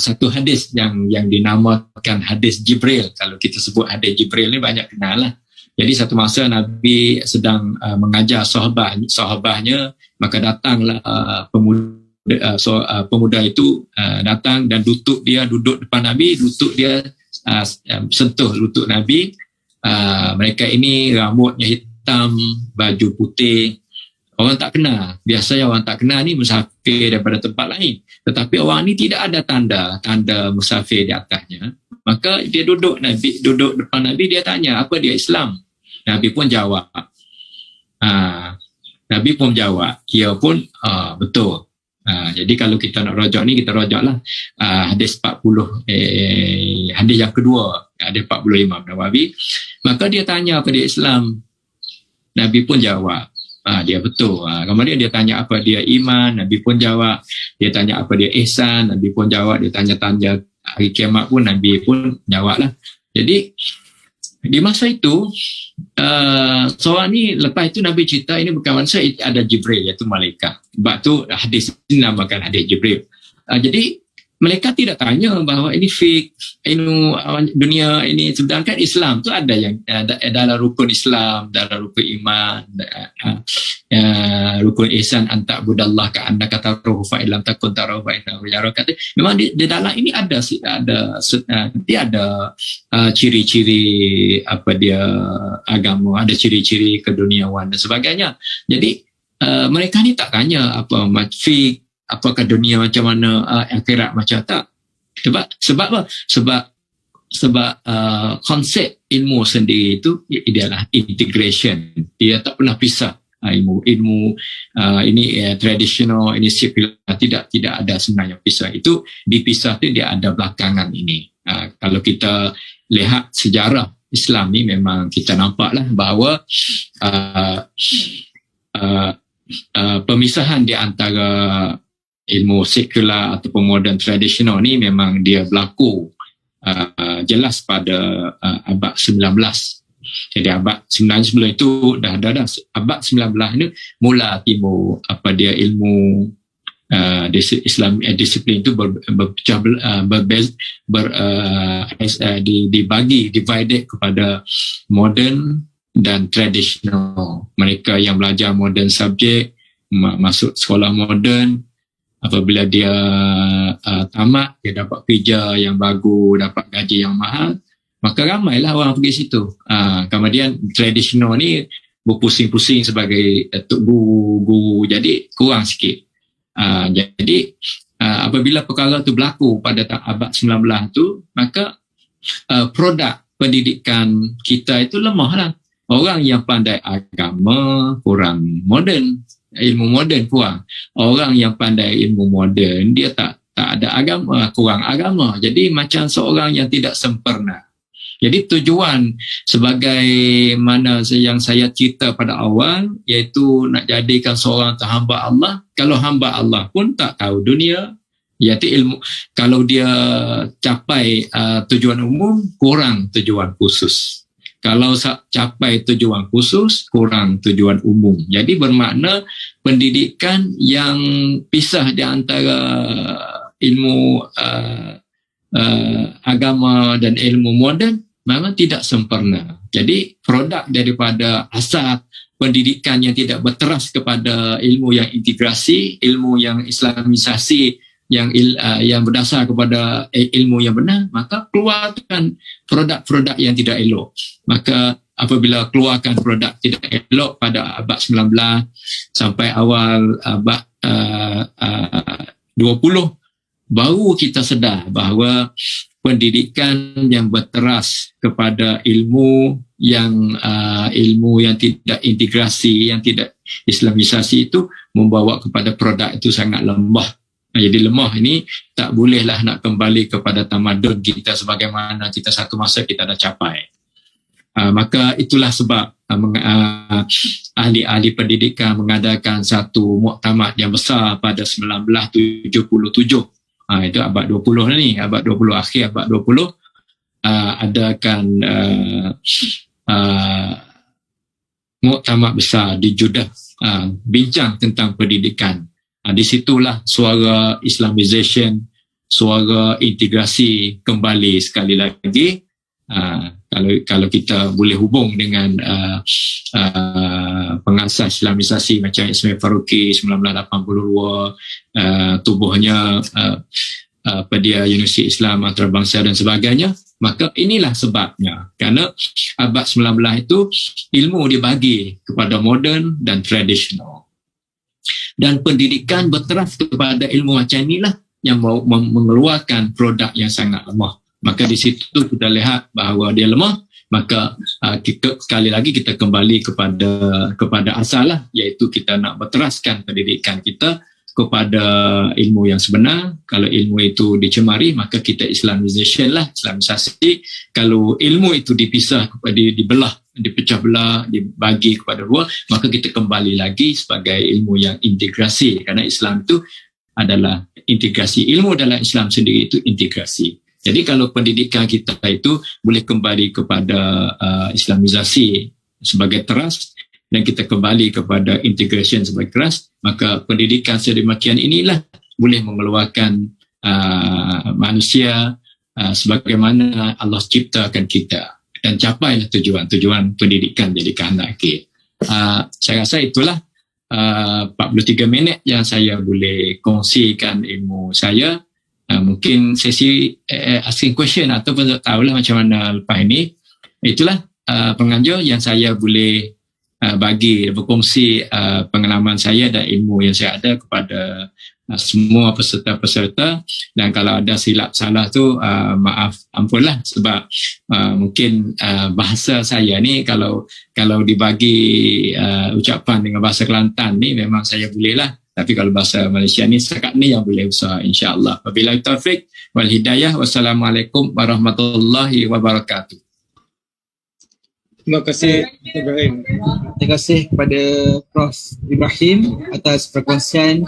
satu hadis yang dinamakan hadis Jibril. Kalau kita sebut hadis Jibril ni banyak kenal lah. Jadi satu masa Nabi sedang mengajar sahabatnya, maka datanglah pemuda itu datang dan duduk depan Nabi, sentuh lutut Nabi. Mereka ini rambutnya hitam, baju putih. Orang tak kenal. Biasanya orang tak kenal ni musafir daripada tempat lain. Tetapi orang ni tidak ada tanda musafir di atasnya. Maka dia duduk depan Nabi, dia tanya apa dia Islam. Nabi pun jawab. Dia pun betul. Jadi kalau kita nak rojak ni, kita rojaklah hadis 40, hadis yang kedua, hadis 45 Nawawi. Maka dia tanya apa dia Islam. Nabi pun jawab. Dia betul. Kemudian dia tanya apa dia iman. Nabi pun jawab. Dia tanya apa dia ihsan. Nabi pun jawab. Dia tanya hari kiamat pun Nabi pun jawab lah. Jadi di masa itu seorang ni, lepas itu Nabi cerita ini bukan manusia, ada Jibril, iaitu malaikat. Sebab tu hadis ini namakan hadis Jibril. Jadi mereka tidak tanya bahawa ini fake, ini dunia ini. Sedangkan Islam tu ada yang dalam rukun Islam, dalam rukun iman, rukun ihsan anta budallah ka annaka tarahu fa illam takun tarahu fa innahu yaraka. Memang di dalam ini ada dia ada ciri-ciri apa dia agama, ada ciri-ciri keduniawan dan sebagainya. Jadi mereka ni tak tanya apa fake, apakah dunia macam mana, akhirat macam tak. Sebab apa? Sebab konsep ilmu sendiri itu ialah integration. Dia tak pernah pisah. Ilmu ini traditional, ini sekular, tidak ada sebenarnya pisah. Itu dipisah tu dia ada belakangan ini. Kalau kita lihat sejarah Islam ni, memang kita nampaklah bahawa pemisahan di antara ilmu sekular ataupun modern tradisional ni memang dia berlaku jelas pada abad 19. Jadi abad 19 sebelum itu dah abad 19 ni mula timbul apa dia ilmu Islam disiplin itu berpecah divided kepada modern dan tradisional. Mereka yang belajar modern subject masuk sekolah modern, apabila dia tamat, dia dapat kerja yang bagus, dapat gaji yang mahal, maka ramailah orang pergi situ. Kemudian tradisional ni berpusing-pusing sebagai guru, jadi kurang sikit. Jadi apabila perkara tu berlaku pada abad 19 tu, maka produk pendidikan kita itu lemah lah. Orang yang pandai agama kurang moden, ilmu moden kurang. Orang yang pandai ilmu moden, dia tak ada agama, kurang agama. Jadi macam seorang yang tidak sempurna. Jadi tujuan sebagai mana yang saya cerita pada awal, iaitu nak jadikan seorang tu hamba Allah. Kalau hamba Allah pun tak tahu dunia, iaitu ilmu. Kalau dia capai tujuan umum, kurang tujuan khusus. Kalau capai tujuan khusus, kurang tujuan umum. Jadi bermakna pendidikan yang pisah di antara ilmu agama dan ilmu moden memang tidak sempurna. Jadi produk daripada asal pendidikan yang tidak berteras kepada ilmu yang integrasi, ilmu yang islamisasi, yang berdasar kepada ilmu yang benar, maka keluarkan produk-produk yang tidak elok. Maka apabila keluarkan produk tidak elok pada abad 19 sampai awal abad 20, baru kita sedar bahawa pendidikan yang berteras kepada ilmu yang tidak integrasi, yang tidak islamisasi itu membawa kepada produk itu sangat lemah. Jadi lemah ini tak bolehlah nak kembali kepada tamadun kita sebagaimana kita satu masa kita dah capai. Maka itulah sebab ahli-ahli pendidikan mengadakan satu muktamad yang besar pada 1977. Itu abad 20 ni, abad 20 akhir abad 20 adakan muktamad besar di Jeddah, bincang tentang pendidikan. Di situlah suara Islamization, suara integrasi kembali sekali lagi. Kalau kita boleh hubung dengan pengasas Islamisasi macam Ismail Faruqi 1982, tubuhnya Pedia Universiti Islam Antarabangsa dan sebagainya, maka inilah sebabnya. Kerana abad 19 itu ilmu dibagi kepada moden dan tradisional. Dan pendidikan berteras kepada ilmu macam inilah yang mengeluarkan produk yang sangat lemah. Maka di situ kita lihat bahawa dia lemah, maka sekali lagi kita kembali kepada asal lah, iaitu kita nak berteraskan pendidikan kita kepada ilmu yang sebenar. Kalau ilmu itu dicemari, maka kita Islamization lah, Islamisasi. Kalau ilmu itu dipisah, dibelah, dipecah belah, dibagi kepada dua, maka kita kembali lagi sebagai ilmu yang integrasi. Kerana Islam itu adalah integrasi. Ilmu dalam Islam sendiri itu integrasi. Jadi kalau pendidikan kita itu boleh kembali kepada Islamisasi sebagai teras, dan kita kembali kepada integration sebagai keras, maka pendidikan sedemikian inilah boleh mengeluarkan manusia sebagaimana Allah ciptakan kita, dan capailah tujuan pendidikan jadikan anak kita. Saya rasa itulah 43 minit yang saya boleh kongsikan ilmu saya. Mungkin sesi asking question ataupun tak tahulah macam mana lepas ini. Itulah penganjur yang saya boleh bagi, berkongsi pengalaman saya dan ilmu yang saya ada kepada semua peserta-peserta. Dan kalau ada silap salah tu maaf, ampunlah, sebab mungkin bahasa saya ni kalau dibagi ucapan dengan bahasa Kelantan ni memang saya boleh lah, tapi kalau bahasa Malaysia ni setakat ni yang boleh usaha, insya-Allah. Wabillahi taufik wal hidayah. Wassalamualaikum warahmatullahi wabarakatuh. Terima kasih Ibrahim. Terima kasih kepada Prof. Ibrahim atas perkongsian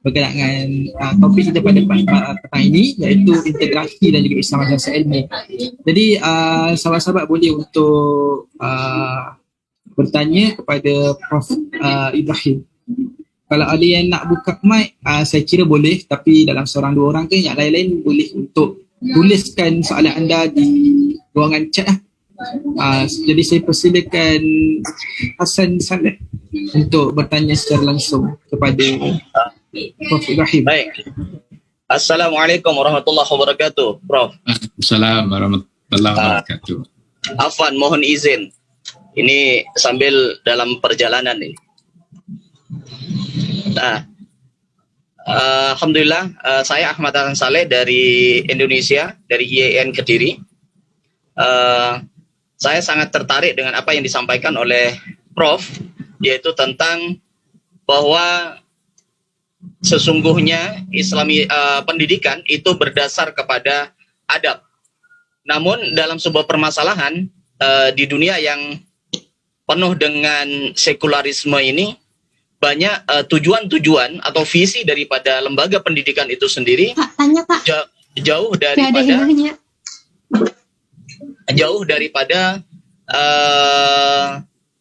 berkenaan dengan topik kita pada petang ini, iaitu integrasi dan juga Islam dan ilmu. Jadi sahabat-sahabat boleh untuk bertanya kepada Prof. Ibrahim. Kalau ada yang nak buka mic, saya kira boleh, tapi dalam seorang dua orang ke, yang lain-lain boleh untuk tuliskan soalan anda di ruangan chat lah. Jadi saya persilakan Hasan Saleh untuk bertanya secara langsung kepada Prof. Ibrahim. Baik. Assalamualaikum warahmatullahi wabarakatuh, Prof. Assalamualaikum warahmatullahi wabarakatuh. Afwan, mohon izin. Ini sambil dalam perjalanan ini. Alhamdulillah, saya Ahmad Hasan Saleh dari Indonesia, dari IAIN Kediri. Saya sangat tertarik dengan apa yang disampaikan oleh Prof, yaitu tentang bahwa sesungguhnya pendidikan itu berdasar kepada adab. Namun dalam sebuah permasalahan di dunia yang penuh dengan sekularisme ini, banyak tujuan-tujuan atau visi daripada lembaga pendidikan itu sendiri jauh daripada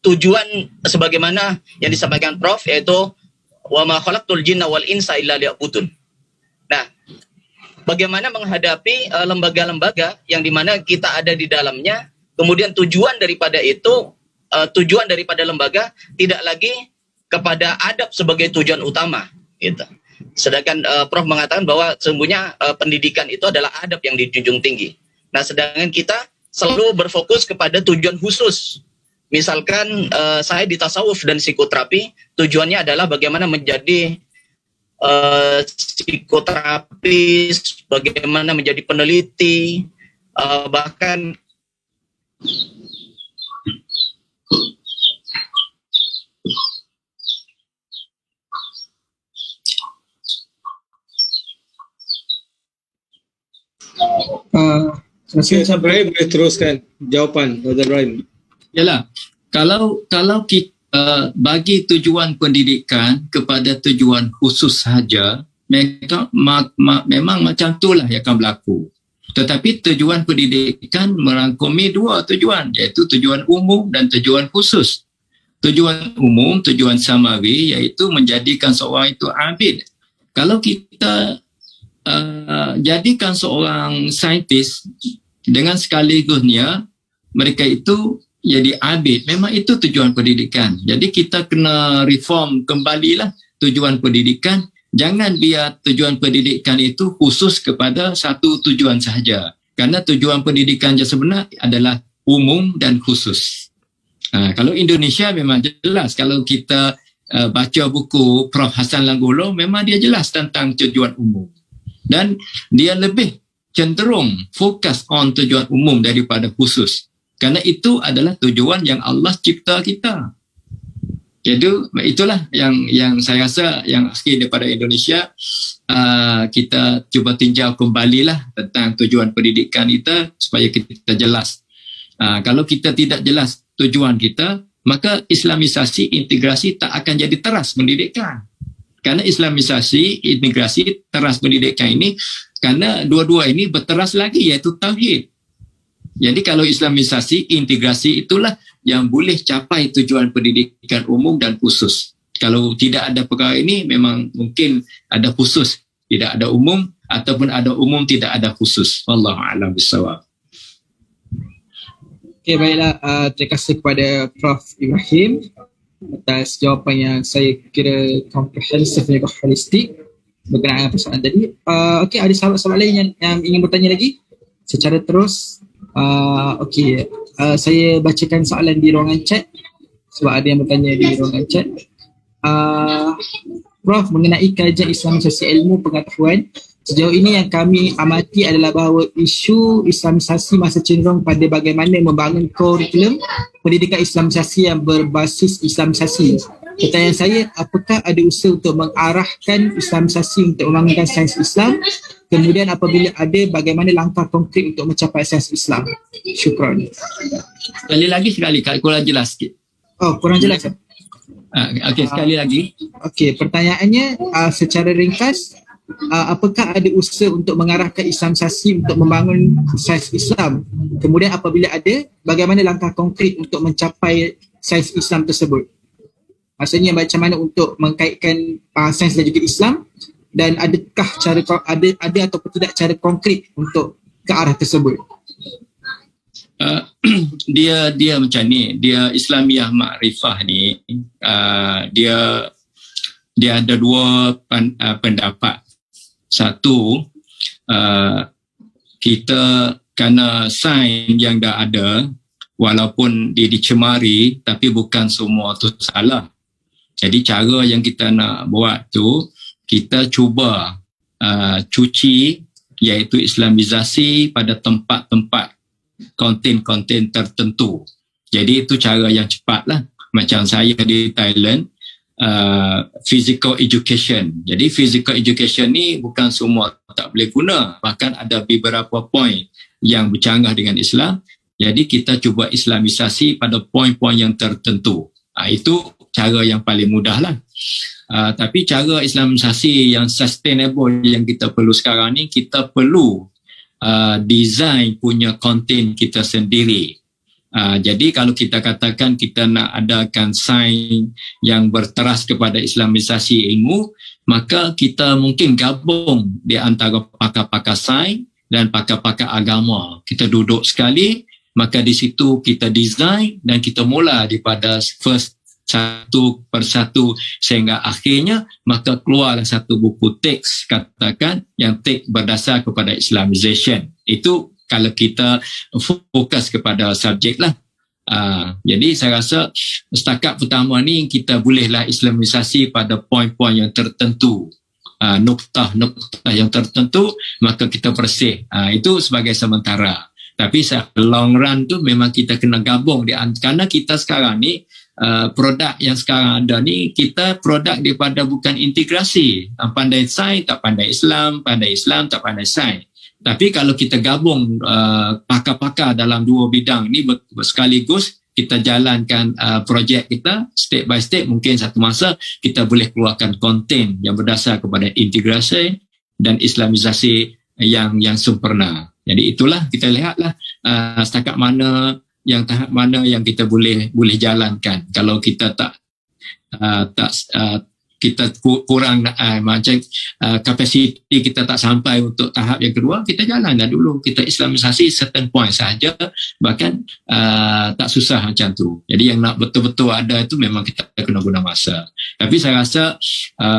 tujuan sebagaimana yang disampaikan Prof, yaitu wa ma khalaqtul jinna wal insa illa liya'budun. Nah, bagaimana menghadapi lembaga-lembaga yang dimana kita ada di dalamnya, kemudian tujuan daripada lembaga tidak lagi kepada adab sebagai tujuan utama, gitu. Sedangkan Prof mengatakan bahwa sesungguhnya pendidikan itu adalah adab yang dijunjung tinggi. Nah, sedangkan kita selalu berfokus kepada tujuan khusus. Misalkan saya di tasawuf dan psikoterapi, tujuannya adalah bagaimana menjadi psikoterapis, bagaimana menjadi peneliti, bahkan Ibrahim boleh teruskan jawapan Dr. Ibrahim. Yalah, kalau kita bagi tujuan pendidikan kepada tujuan khusus sahaja, memang macam itulah yang akan berlaku. Tetapi tujuan pendidikan merangkumi dua tujuan, iaitu tujuan umum dan tujuan khusus. Tujuan umum, tujuan samawi, iaitu menjadikan seorang itu abid. Kalau kita jadikan seorang saintis dengan sekaligusnya mereka itu jadi abid, memang itu tujuan pendidikan. Jadi kita kena reform kembalilah tujuan pendidikan. Jangan biar tujuan pendidikan itu khusus kepada satu tujuan sahaja, kerana tujuan pendidikan yang sebenar adalah umum dan khusus. Kalau Indonesia memang jelas, kalau kita baca buku Prof. Hassan Langgolo, memang dia jelas tentang tujuan umum. Dan dia lebih cenderung fokus on tujuan umum daripada khusus. Kerana itu adalah tujuan yang Allah cipta kita. Jadi itulah yang saya rasa yang asli daripada Indonesia. Kita cuba tinjau kembalilah tentang tujuan pendidikan kita supaya kita jelas. Kalau kita tidak jelas tujuan kita, maka islamisasi, integrasi tak akan jadi teras pendidikan. Kerana islamisasi, integrasi, teras pendidikan ini, kerana dua-dua ini berteras lagi, iaitu tauhid. Jadi kalau islamisasi, integrasi itulah yang boleh capai tujuan pendidikan umum dan khusus. Kalau tidak ada perkara ini, memang mungkin ada khusus tidak ada umum, ataupun ada umum tidak ada khusus. Wallahu a'lam bissawab. Okey, baiklah. Terima kasih kepada Prof. Ibrahim atas jawapan yang saya kira komprehensif dan juga holistik berkenaan dengan persoalan tadi. Okey, ada sahabat-sahabat lain yang ingin bertanya lagi secara terus? Okey, saya bacakan soalan di ruangan chat sebab ada yang bertanya di ruangan chat. Prof, mengenai kajian Islamisasi ilmu pengetahuan, sejauh ini yang kami amati adalah bahawa isu Islamisasi masih cenderung pada bagaimana membangun kurikulum pendidikan Islamisasi yang berbasis Islamisasi. Pertanyaan saya, apakah ada usaha untuk mengarahkan Islamisasi untuk membangunkan sains Islam? Kemudian apabila ada, bagaimana langkah konkret untuk mencapai sains Islam? Syukran. Sekali, kurang jelas sikit. Oh, kurang jelas. Okey, sekali lagi. Okey, pertanyaannya secara ringkas, apakah ada usaha untuk mengarahkan Islamisasi untuk membangun sains Islam? Kemudian apabila ada, bagaimana langkah konkret untuk mencapai sains Islam tersebut? Maksudnya macam mana untuk mengkaitkan sains dan juga Islam, dan adakah cara ada ataupun tidak cara konkret untuk ke arah tersebut? Dia macam ni, dia Islamiyah Ma'rifah ni, dia ada dua pendapat. Satu, kita kerana sains yang dah ada, walaupun dia dicemari, tapi bukan semua tu salah. Jadi cara yang kita nak buat tu, kita cuba cuci, iaitu Islamisasi pada tempat-tempat konten-konten tertentu. Jadi itu cara yang cepat lah. Macam saya di Thailand, physical education. Jadi physical education ni bukan semua tak boleh guna. Bahkan ada beberapa poin yang bercanggah dengan Islam. Jadi kita cuba Islamisasi pada poin-poin yang tertentu. Itu cara yang paling mudah lah. Tapi cara Islamisasi yang sustainable yang kita perlu sekarang ni, kita perlu design punya konten kita sendiri. Jadi kalau kita katakan kita nak adakan sains yang berteras kepada Islamisasi ilmu, maka kita mungkin gabung di antara pakar-pakar sains dan pakar-pakar agama. Kita duduk sekali, maka di situ kita design dan kita mula daripada first satu persatu sehingga akhirnya maka keluarlah satu buku teks, katakan yang teks berdasar kepada Islamization. Itu kalau kita fokus kepada subjek lah. Jadi saya rasa setakat pertama ni kita bolehlah Islamisasi pada poin-poin yang tertentu, noktah yang tertentu, maka kita bersih. Itu sebagai sementara. Tapi long run tu memang kita kena gabung kerana kita sekarang ni produk yang sekarang ada ni, kita produk daripada bukan integrasi. Pandai sains tak pandai Islam tak pandai sains. Tapi kalau kita gabung pakar-pakar dalam dua bidang ni sekaligus, kita jalankan projek kita step by step, mungkin satu masa kita boleh keluarkan konten yang berdasar kepada integrasi dan Islamisasi yang sempurna. Jadi itulah, kita lihatlah setakat mana yang tahap mana yang kita boleh jalankan. Kalau kita kita kurang macam kapasiti kita tak sampai untuk tahap yang kedua, kita jalanlah dulu, kita Islamisasi certain point sahaja, bahkan tak susah macam tu. Jadi yang nak betul-betul ada itu memang kita kena guna masa. Tapi saya rasa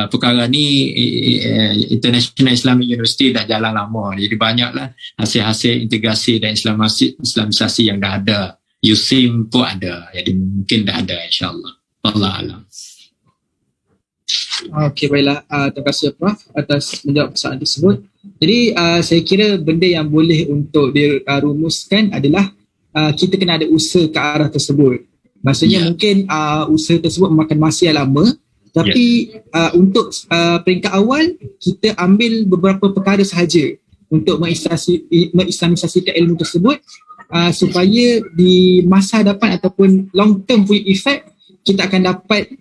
perkara ni International Islamic University dah jalan lama, jadi banyaklah hasil-hasil integrasi dan Islamisasi yang dah ada. USIM pun ada, jadi mungkin dah ada, insyaAllah. Allah alam. Okey, baiklah. Terima kasih Prof atas menjawab persoalan tersebut. Jadi saya kira benda yang boleh untuk dirumuskan adalah kita kena ada usaha ke arah tersebut. Maksudnya mungkin usaha tersebut memakan masa yang lama, tapi untuk peringkat awal kita ambil beberapa perkara sahaja untuk mengislamisasikan ilmu tersebut, supaya di masa hadapan ataupun long term punya effect kita akan dapat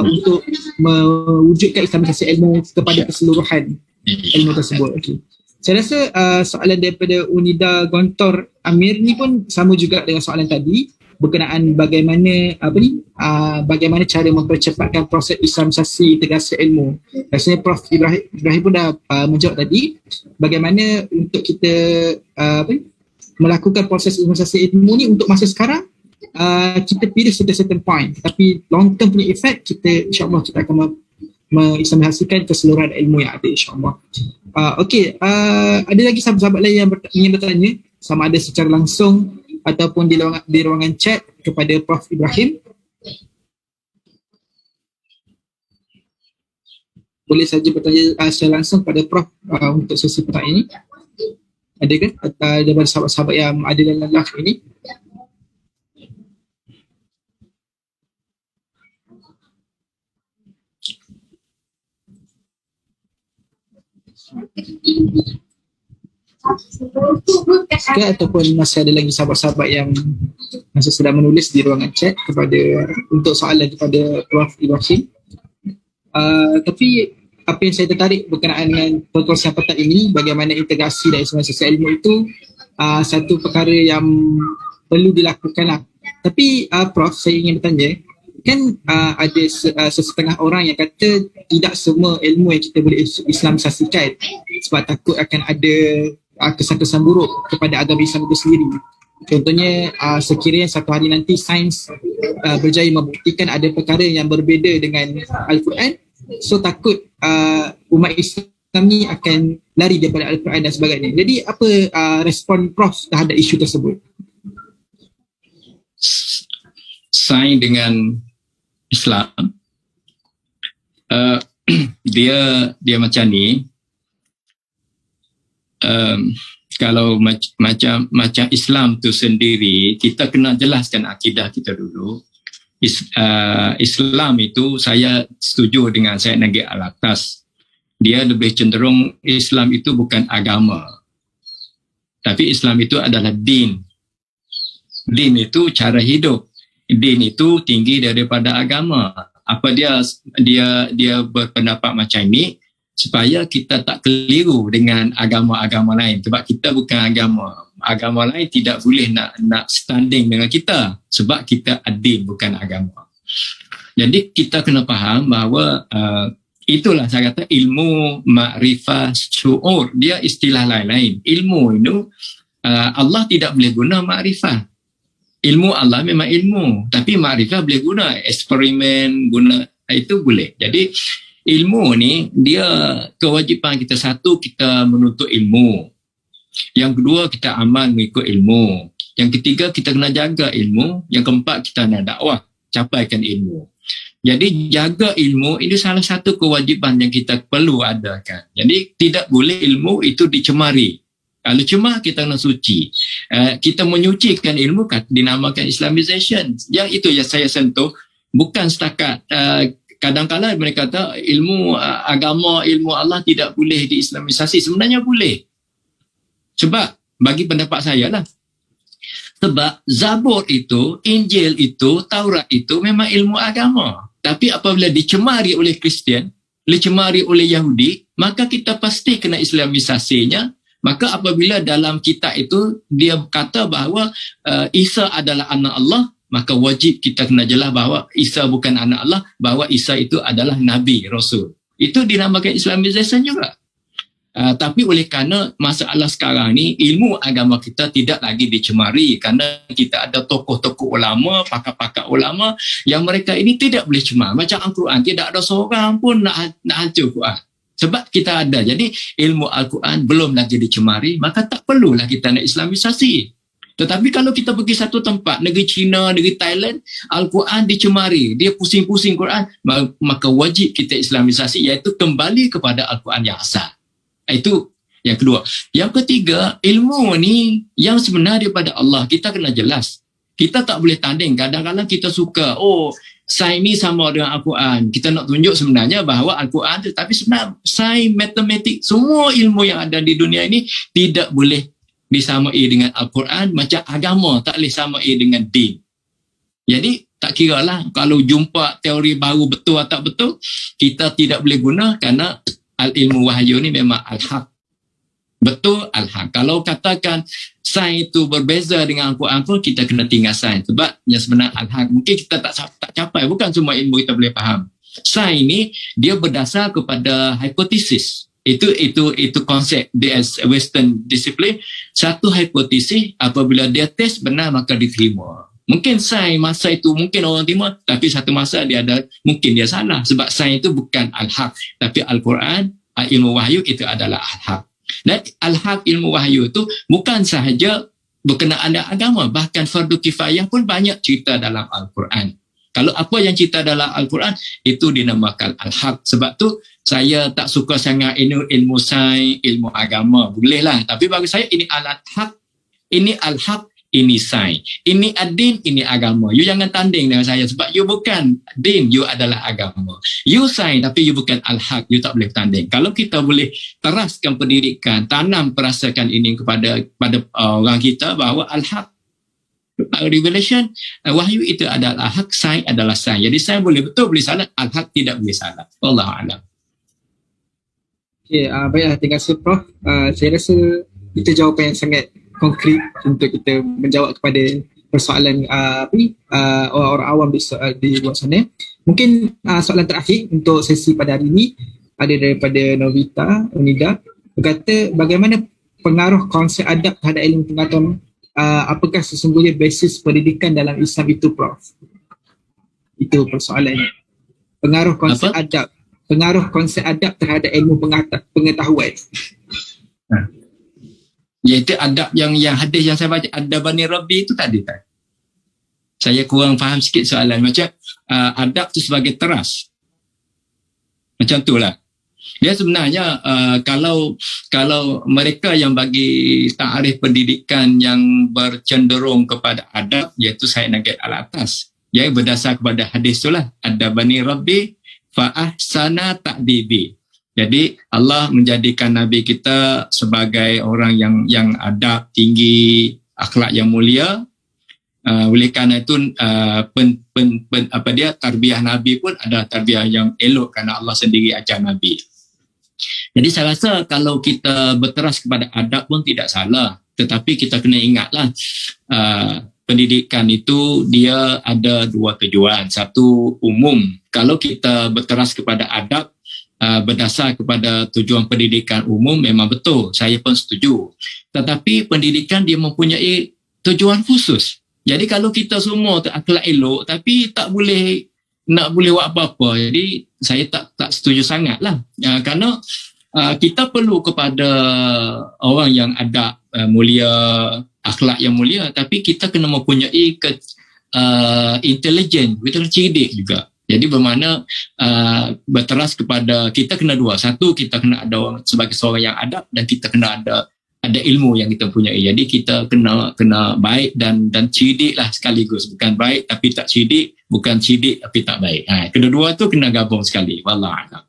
untuk mewujudkan Islamisasi ilmu kepada keseluruhan ilmu tersebut. Okay. Saya rasa soalan daripada Unida Gontor Amir ni pun sama juga dengan soalan tadi. berkenaan bagaimana cara mempercepatkan proses Islamisasi integrasi ilmu. Rasanya Prof Ibrahim pun dah menjawab tadi bagaimana untuk kita melakukan proses Islamisasi ilmu ni untuk masa sekarang. Kita pilih certain point, tapi long term punya effect kita insyaAllah kita akan mengislamisasikan keseluruhan ilmu yang ada insyaAllah. Okey, ada lagi sahabat-sahabat lain yang ingin bertanya sama ada secara langsung ataupun di ruangan chat kepada Prof Ibrahim. Boleh saja bertanya secara langsung pada Prof untuk sesi petang ini. Ada ke? Daripada sahabat-sahabat yang ada dalam live ini? Okay, ataupun masih ada lagi sahabat-sahabat yang masih sedang menulis di ruangan chat untuk soalan kepada Prof Ibrahim. Tapi apa yang saya tertarik berkenaan dengan perkongsian petang ini, bagaimana integrasi dan Islamisasi ilmu itu satu perkara yang perlu dilakukan lah. Tapi Prof, saya ingin bertanya, kan ada sesetengah orang yang kata tidak semua ilmu yang kita boleh Islamisasikan sebab takut akan ada kesan-kesan buruk kepada agama Islam itu sendiri. Contohnya sekiranya satu hari nanti sains berjaya membuktikan ada perkara yang berbeza dengan Al-Quran, so takut umat Islam ni akan lari daripada Al-Quran dan sebagainya. Jadi apa respon Prof terhadap isu tersebut? Sains dengan Islam dia macam ni. Kalau macam Islam tu sendiri, kita kena jelaskan akidah kita dulu. Islam itu saya setuju dengan Syed Nagib Al-Aktas. Dia lebih cenderung Islam itu bukan agama, tapi Islam itu adalah din. Din itu cara hidup. Din itu tinggi daripada agama. Apa dia berpendapat macam ini supaya kita tak keliru dengan agama-agama lain, sebab kita bukan agama. Agama lain tidak boleh nak standing dengan kita sebab kita ad-din, bukan agama. Jadi kita kena faham bahawa itulah saya kata ilmu ma'rifah syu'ur, dia istilah lain-lain. Ilmu itu Allah tidak boleh guna ma'rifah. Ilmu Allah memang ilmu, tapi makrifah boleh guna, eksperimen guna, itu boleh. Jadi ilmu ni dia kewajipan kita, satu kita menuntut ilmu, yang kedua kita amal mengikut ilmu, yang ketiga kita kena jaga ilmu, yang keempat kita nak dakwah capaikan ilmu. Jadi jaga ilmu ini salah satu kewajipan yang kita perlu adakan. Jadi tidak boleh ilmu itu dicemari. Kalau cuma kita kena suci. Kita menyucikan ilmu dinamakan Islamization. Yang itu yang saya sentuh, bukan setakat kadang-kadang mereka kata ilmu agama, ilmu Allah tidak boleh diislamisasi. Sebenarnya boleh. Sebab bagi pendapat saya lah. Sebab Zabur itu, Injil itu, Taurat itu memang ilmu agama. Tapi apabila dicemari oleh Kristian, dicemari oleh Yahudi, maka kita pasti kena Islamisasinya. Maka apabila dalam kitab itu dia kata bahawa Isa adalah anak Allah, maka wajib kita kena jelas bahawa Isa bukan anak Allah, bahawa Isa itu adalah Nabi, Rasul. Itu dinamakan Islamization juga. Tapi oleh kerana masalah sekarang ni, ilmu agama kita tidak lagi dicemari kerana kita ada tokoh-tokoh ulama, pakar-pakar ulama yang mereka ini tidak boleh cemar. Macam Al-Quran, tidak ada seorang pun nak hancur Quran. Sebab kita ada. Jadi ilmu Al-Quran belum lagi dicemari, maka tak perlulah kita nak Islamisasi. Tetapi kalau kita pergi satu tempat, negeri China, negeri Thailand, Al-Quran dicemari, dia pusing-pusing Quran, maka wajib kita Islamisasi, iaitu kembali kepada Al-Quran yang asal. Itu yang kedua. Yang ketiga, ilmu ni yang sebenar daripada Allah, kita kena jelas. Kita tak boleh tanding. Kadang-kadang kita suka, sains ni sama dengan Al-Quran. Kita nak tunjuk sebenarnya bahawa Al-Quran, tetapi sebenarnya sains, matematik, semua ilmu yang ada di dunia ini tidak boleh disamai dengan Al-Quran. Macam agama tak boleh samai dengan din. Jadi tak kira lah kalau jumpa teori baru betul atau tak betul, kita tidak boleh guna kerana al-ilmu wahyu ni memang al-haq. Betul al-haq. Kalau katakan sains itu berbeza dengan Al-Quran pun, kita kena tinggal sains. Sebab yang sebenar al-haq mungkin kita tak capai. Bukan semua ilmu kita boleh faham. Sains ini dia berdasar kepada hipotesis. Itu konsep dia as Western discipline. Satu hipotesis, apabila dia test benar maka diterima. Mungkin sains masa itu mungkin orang terima, tapi satu masa mungkin dia salah. Sebab sains itu bukan al-haq. Tapi Al-Quran, ilmu wahyu itu adalah al-haq. Dan al-haq ilmu wahyu itu bukan sahaja berkenaan dengan agama, bahkan fardu kifayah pun banyak cerita dalam Al-Quran. Kalau apa yang cerita dalam Al-Quran itu dinamakan al-haq. Sebab tu saya tak suka sangat ilmu sains, ilmu agama. Bolehlah, tapi bagi saya ini al-haq, ini al-haq, ini sains. Ini ad-din, ini agama. You jangan tanding dengan saya sebab you bukan din, you adalah agama. You sains tapi you bukan al-haq, you tak boleh tanding. Kalau kita boleh teraskan pendidikan, tanam perasakan ini kepada orang kita bahawa al-haq, revelation, wahyu itu adalah hak, sains adalah sains. Jadi sains boleh betul, boleh salah, al-haq tidak boleh salah. Wallahu a'lam. Okay, baiklah, terima kasih Prof. Saya rasa itu jawapan yang sangat konkret untuk kita menjawab kepada persoalan orang-orang awam di luar sana. Mungkin soalan terakhir untuk sesi pada hari ini ada daripada Novita Unida, berkata bagaimana pengaruh konsep adab terhadap ilmu pengetahuan, apakah sesungguhnya basis pendidikan dalam Islam itu, Prof? Itu persoalannya. Pengaruh konsep adab terhadap ilmu pengetahuan. Iaitu adab yang hadis yang saya baca, adabani Rabbi itu tadi kan. Saya kurang faham sikit soalan. Macam adab tu sebagai teras. Macam tu lah. Dia sebenarnya kalau mereka yang bagi takrif pendidikan yang bercenderung kepada adab, iaitu saya nak al atas. Yang berdasar kepada hadis tu lah. Adabani Rabbi fa'ahsana ta'dibi. Jadi Allah menjadikan Nabi kita sebagai orang yang adab tinggi, akhlak yang mulia. Oleh kerana itu tarbiyah Nabi pun ada tarbiyah yang elok kerana Allah sendiri ajar Nabi. Jadi saya rasa kalau kita berteras kepada adab pun tidak salah. Tetapi kita kena ingatlah pendidikan itu dia ada dua tujuan. Satu umum. Kalau kita berteras kepada adab berdasar kepada tujuan pendidikan umum, memang betul, saya pun setuju. Tetapi pendidikan dia mempunyai tujuan khusus. Jadi kalau kita semua akhlak elok tapi tak boleh buat apa-apa, jadi saya tak setuju sangatlah. Kerana kita perlu kepada orang yang adab mulia, akhlak yang mulia, tapi kita kena mempunyai intelijen, kita cerdik juga. Jadi bermakna berteras kepada, kita kena dua. Satu, kita kena ada orang sebagai seorang yang adab, dan kita kena ada ilmu yang kita punyai. Jadi kita kena baik dan cerdik lah sekaligus. Bukan baik tapi tak cerdik, bukan cerdik tapi tak baik. Kedua-dua tu kena gabung sekali. Wallahualam.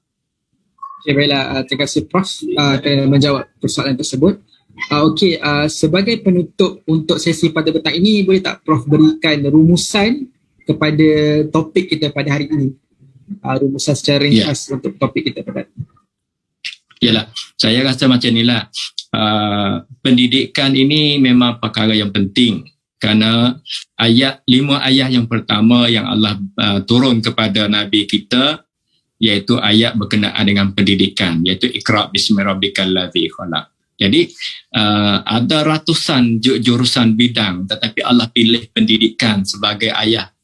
Okay, baiklah. Terima kasih Prof kerana menjawab persoalan tersebut. Sebagai penutup untuk sesi pada petang ini, boleh tak Prof berikan rumusan kepada topik kita pada hari ini? Rumusan secara ringkas untuk topik kita pada hari ini. Yalah, saya rasa macam inilah. Pendidikan ini memang perkara yang penting kerana 5 ayat yang pertama yang Allah turun kepada Nabi kita, iaitu ayat berkenaan dengan pendidikan, iaitu Iqra' bismi rabbikal ladzi khalaq. Jadi ada ratusan jurusan bidang, tetapi Allah pilih pendidikan sebagai ayat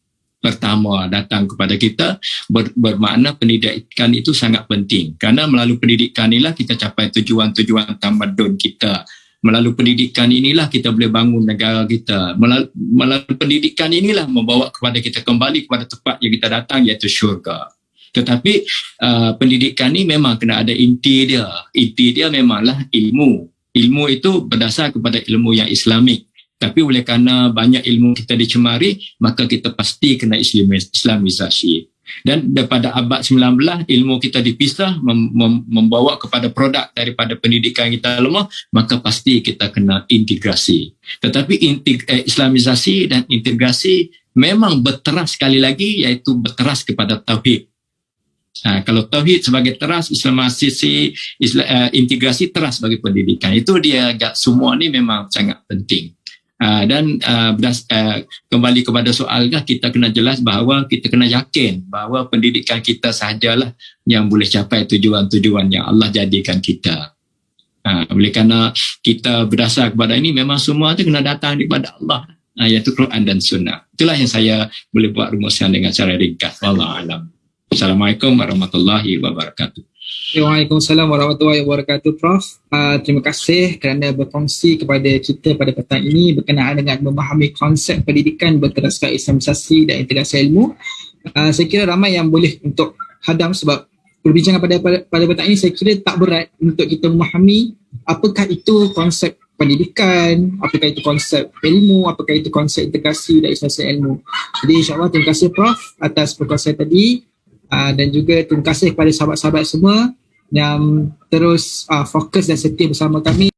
pertama datang kepada kita. Bermakna pendidikan itu sangat penting kerana melalui pendidikan inilah kita capai tujuan-tujuan tamadun kita. Melalui pendidikan inilah kita boleh bangun negara kita. Melalui pendidikan inilah membawa kepada kita kembali kepada tempat yang kita datang, iaitu syurga. Tetapi pendidikan ni memang kena ada inti dia. Inti dia memanglah ilmu. Ilmu itu berdasar kepada ilmu yang Islamik. Tapi oleh kerana banyak ilmu kita dicemari, maka kita pasti kena Islamisasi. Dan daripada abad 19, ilmu kita dipisah, membawa kepada produk daripada pendidikan kita lemah, maka pasti kita kena integrasi. Tetapi Islamisasi dan integrasi memang berteras sekali lagi, iaitu berteras kepada tauhid. Kalau tauhid sebagai teras, Islamisasi, integrasi teras sebagai pendidikan, itu dia agak semua ni memang sangat penting. Kembali kepada soalnya, kita kena jelas bahawa kita kena yakin bahawa pendidikan kita sahajalah yang boleh capai tujuan-tujuan yang Allah jadikan kita. Oleh kerana kita berdasar kepada ini, memang semua itu kena datang daripada Allah, iaitu Quran dan Sunnah. Itulah yang saya boleh buat rumusan dengan cara ringkas. Wallahu a'lam. Assalamualaikum warahmatullahi wabarakatuh. Waalaikumsalam warahmatullahi wabarakatuh, Prof. Terima kasih kerana berkongsi kepada kita pada petang ini berkenaan dengan memahami konsep pendidikan berteraskan Islamisasi dan integrasi ilmu. Saya kira ramai yang boleh untuk hadam, sebab perbincangan pada petang ini saya kira tak berat untuk kita memahami apakah itu konsep pendidikan, apakah itu konsep ilmu, apakah itu konsep integrasi dan Islamisasi ilmu. Jadi insyaAllah terima kasih Prof atas perkongsian tadi. Dan juga terima kasih kepada sahabat-sahabat semua yang terus fokus dan setia bersama kami